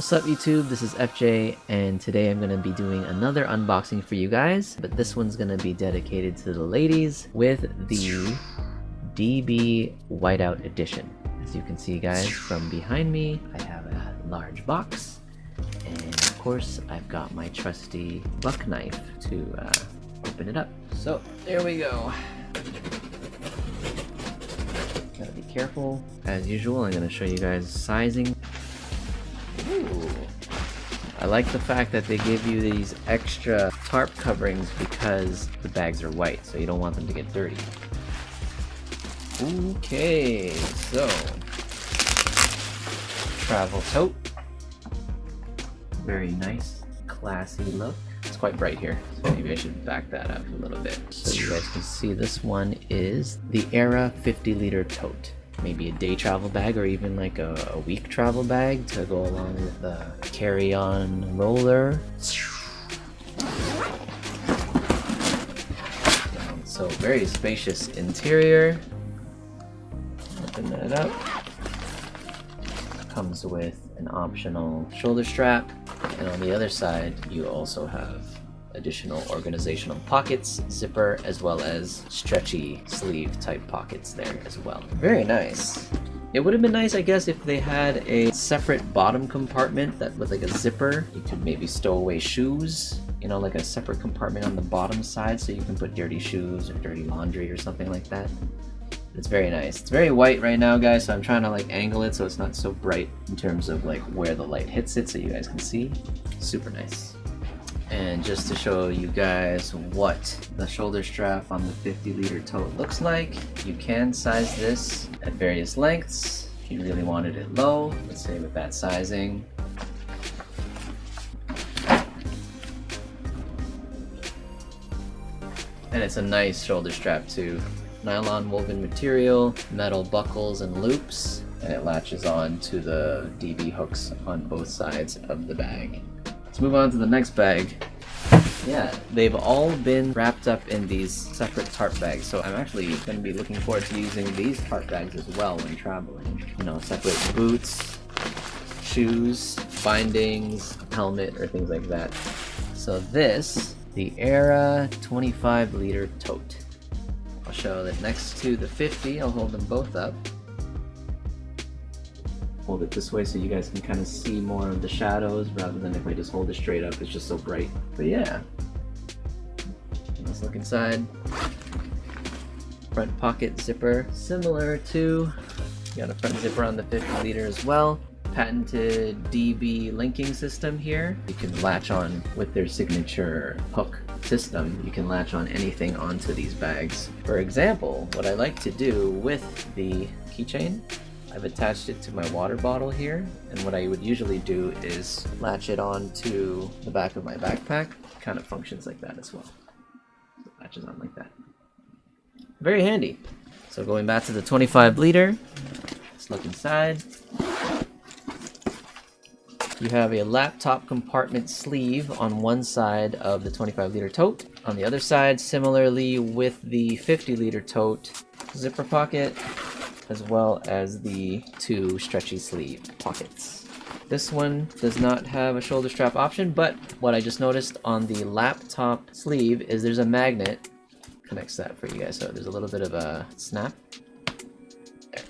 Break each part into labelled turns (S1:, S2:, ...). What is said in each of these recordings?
S1: What's up YouTube, this is FJ, and today I'm going to be doing another unboxing for you guys, but this one's going to be dedicated to the ladies with the DB Whiteout Edition. As you can see guys, from behind me, I have a large box, and of course I've got my trusty buck knife to open it up. So there we go. Gotta be careful. As usual, I'm going to show you guys sizing. Ooh. I like the fact that they give you these extra tarp coverings because the bags are white, so you don't want them to get dirty. Okay, so travel tote. Very nice, classy look. It's quite bright here, so maybe I should back that up a little bit so you guys can see. This one is the Era 50-liter tote. Maybe a day travel bag or even like a week travel bag to go along with the carry-on roller. So very spacious interior. Open that up. Comes with an optional shoulder strap, and on the other side you also have additional organizational pockets, zipper, as well as stretchy sleeve type pockets there as well. Very nice. It would have been nice, I guess, if they had a separate bottom compartment that with like a zipper. You could maybe stow away shoes, you know, like a separate compartment on the bottom side so you can put dirty shoes or dirty laundry or something like that. It's very nice. It's very white right now, guys, so I'm trying to like angle it so it's not so bright in terms of like where the light hits it so you guys can see. Super nice. And just to show you guys what the shoulder strap on the 50-liter tote looks like, you can size this at various lengths. If you really wanted it low, let's say with that sizing. And it's a nice shoulder strap too. Nylon woven material, metal buckles and loops, and it latches on to the DB hooks on both sides of the bag. Let's move on to the next bag. Yeah, they've all been wrapped up in these separate tarp bags, so I'm actually going to be looking forward to using these tarp bags as well when traveling. You know, separate boots, shoes, bindings, helmet, or things like that. So this, the Era 25-liter tote. I'll show that next to the 50, I'll hold them both up. Hold it this way so you guys can kind of see more of the shadows rather than if I just hold it straight up, it's just so bright. But yeah, let's look inside. Front pocket zipper, similar to, you got a front zipper on the 50-liter as well. Patented DB linking system here. You can latch on with their signature hook system. You can latch on anything onto these bags. For example, what I like to do with the keychain, I've attached it to my water bottle here, and what I would usually do is latch it onto the back of my backpack. It kind of functions like that as well. So it latches on like that. Very handy. So going back to the 25-liter, let's look inside. You have a laptop compartment sleeve on one side of the 25-liter tote. On the other side, similarly with the 50-liter tote, zipper pocket, as well as the two stretchy sleeve pockets. This one does not have a shoulder strap option, but what I just noticed on the laptop sleeve is there's a magnet connects that for you guys, so there's a little bit of a snap. There.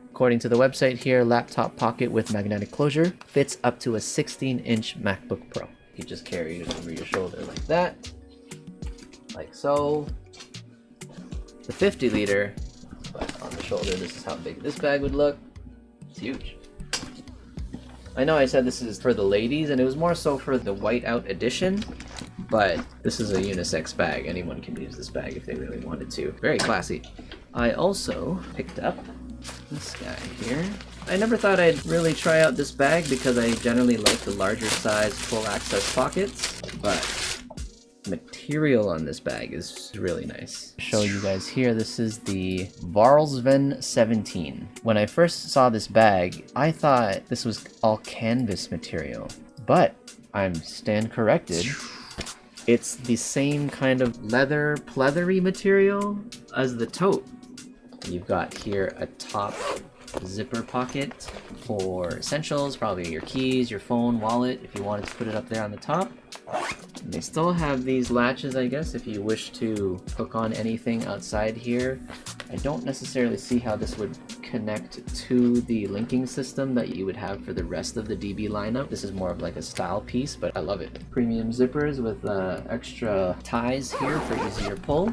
S1: According to the website here, laptop pocket with magnetic closure fits up to a 16-inch MacBook Pro. You just carry it over your shoulder like that, like so. The 50-liter, but on the shoulder, this is how big this bag would look. It's huge. I know I said this is for the ladies, and it was more so for the whiteout edition, but this is a unisex bag. Anyone can use this bag if they really wanted to. Very classy. I also picked up this guy here. I never thought I'd really try out this bag because I generally like the larger size full access pockets, but material on this bag is really nice. Show you guys here, this is the Världsvan 17. When I first saw this bag, I thought this was all canvas material, but I'm stand corrected. It's the same kind of leather, pleathery material as the tote. You've got here a top zipper pocket for essentials, probably your keys, your phone, wallet, if you wanted to put it up there on the top. And they still have these latches, I guess, if you wish to hook on anything outside here. I don't necessarily see how this would connect to the linking system that you would have for the rest of the DB lineup. This is more of like a style piece, but I love it. Premium zippers with extra ties here for easier pull.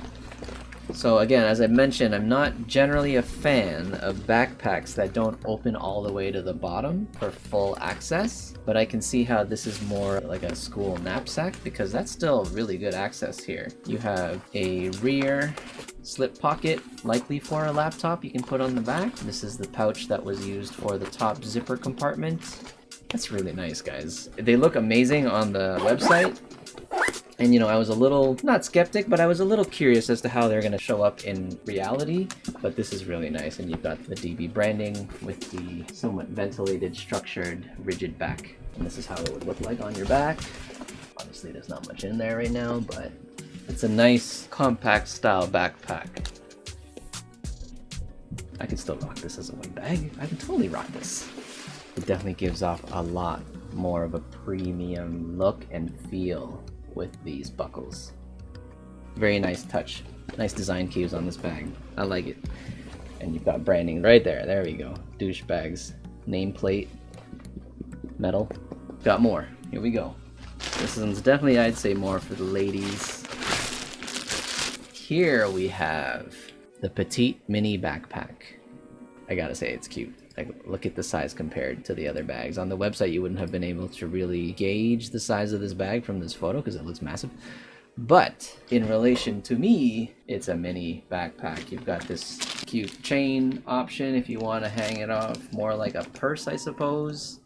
S1: So again, as I mentioned, I'm not generally a fan of backpacks that don't open all the way to the bottom for full access, but I can see how this is more like a school knapsack because that's still really good access here. You have a rear slip pocket, likely for a laptop you can put on the back. This is the pouch that was used for the top zipper compartment. That's really nice, guys. They look amazing on the website. And you know, I was a little, not skeptic, but I was a little curious as to how they're going to show up in reality. But this is really nice, and you've got the DB branding with the somewhat ventilated, structured, rigid back. And this is how it would look like on your back. Obviously, there's not much in there right now, but it's a nice, compact style backpack. I could still rock this as a white bag. I can totally rock this. It definitely gives off a lot more of a premium look and feel with these buckles. Very nice touch. Nice design cues on this bag. I like it. And you've got branding right there. There we go. Douchebags. Nameplate. Metal. Got more. Here we go. This one's definitely, I'd say, more for the ladies. Here we have the Petite mini backpack. I gotta say, it's cute. Like, look at the size compared to the other bags. On the website, you wouldn't have been able to really gauge the size of this bag from this photo because it looks massive. But in relation to me, it's a mini backpack. You've got this cute chain option if you want to hang it off more like a purse, I suppose.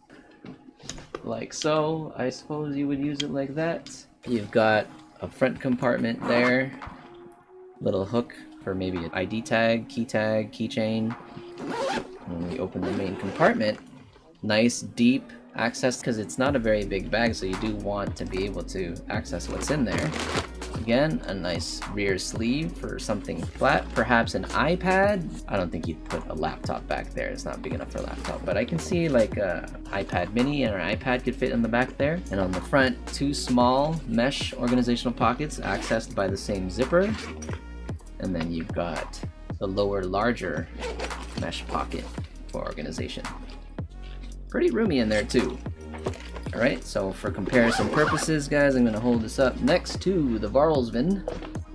S1: Like so. I suppose you would use it like that. You've got a front compartment there. Little hook for maybe an ID tag, keychain. When we open the main compartment, nice deep access because it's not a very big bag, so you do want to be able to access what's in there. Again, a nice rear sleeve for something flat, perhaps an iPad. I don't think you'd put a laptop back there. It's not big enough for a laptop, but I can see like a iPad mini and an iPad could fit in the back there. And on the front, two small mesh organizational pockets accessed by the same zipper. And then you've got the lower, larger mesh pocket for organization. Pretty roomy in there too. Alright, so for comparison purposes, guys, I'm going to hold this up next to the Världsvan.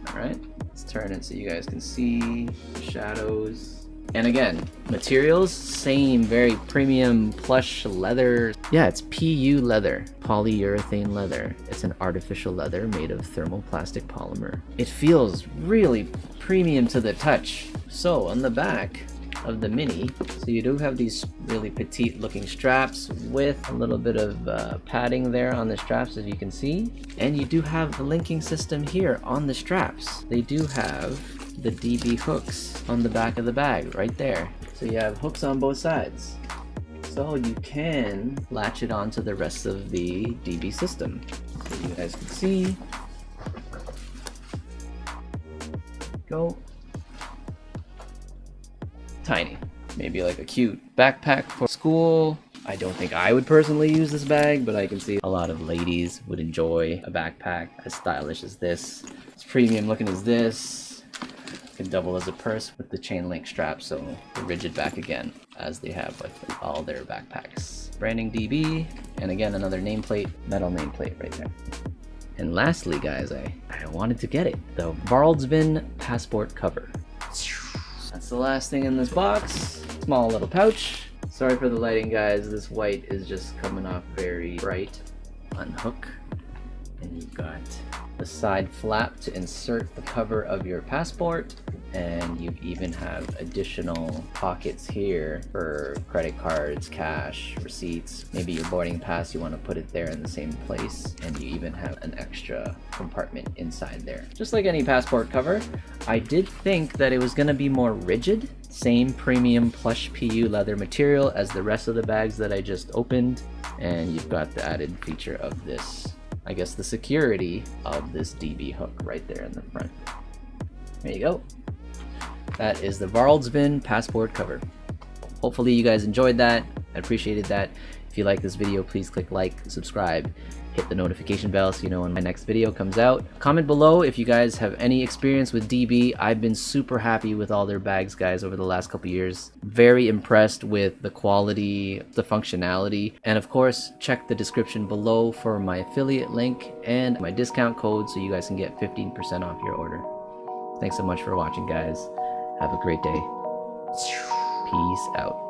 S1: Alright, let's turn it so you guys can see the shadows. And again, materials, same, very premium plush leather. Yeah, it's PU leather, polyurethane leather. It's an artificial leather made of thermoplastic polymer. It feels really premium to the touch. So on the back of the mini, so you do have these really petite looking straps with a little bit of padding there on the straps, as you can see. And you do have the linking system here on the straps. They do have the DB hooks on the back of the bag right there. So you have hooks on both sides. So you can latch it onto the rest of the DB system. So you guys can see. Go. Tiny. Maybe like a cute backpack for school. I don't think I would personally use this bag, but I can see a lot of ladies would enjoy a backpack as stylish as this. As premium looking as this. Can double as a purse with the chain link strap, so the rigid back again, as they have with all their backpacks. Branding DB, and again another nameplate, metal nameplate right there. And lastly, guys, I wanted to get it, the Världsvan passport cover. That's the last thing in this box. Small little pouch. Sorry for the lighting, guys. This white is just coming off very bright. Unhook, and you've got the side flap to insert the cover of your passport, and you even have additional pockets here for credit cards, cash, receipts, maybe your boarding pass, you want to put it there in the same place, and you even have an extra compartment inside there. Just like any passport cover, I did think that it was going to be more rigid, same premium plush PU leather material as the rest of the bags that I just opened, and you've got the added feature of this, I guess the security of this DB hook right there in the front. There you go. That is the Världsvan passport cover. hopefully you guys enjoyed that. I appreciated that. If you like this video, please click like, subscribe, hit the notification bell so you know when my next video comes out. Comment below if you guys have any experience with DB. I've been super happy with all their bags, guys, over the last couple years. Very impressed with the quality, the functionality, and of course, check the description below for my affiliate link and my discount code so you guys can get 15% off your order. Thanks so much for watching, guys. Have a great day. Peace out.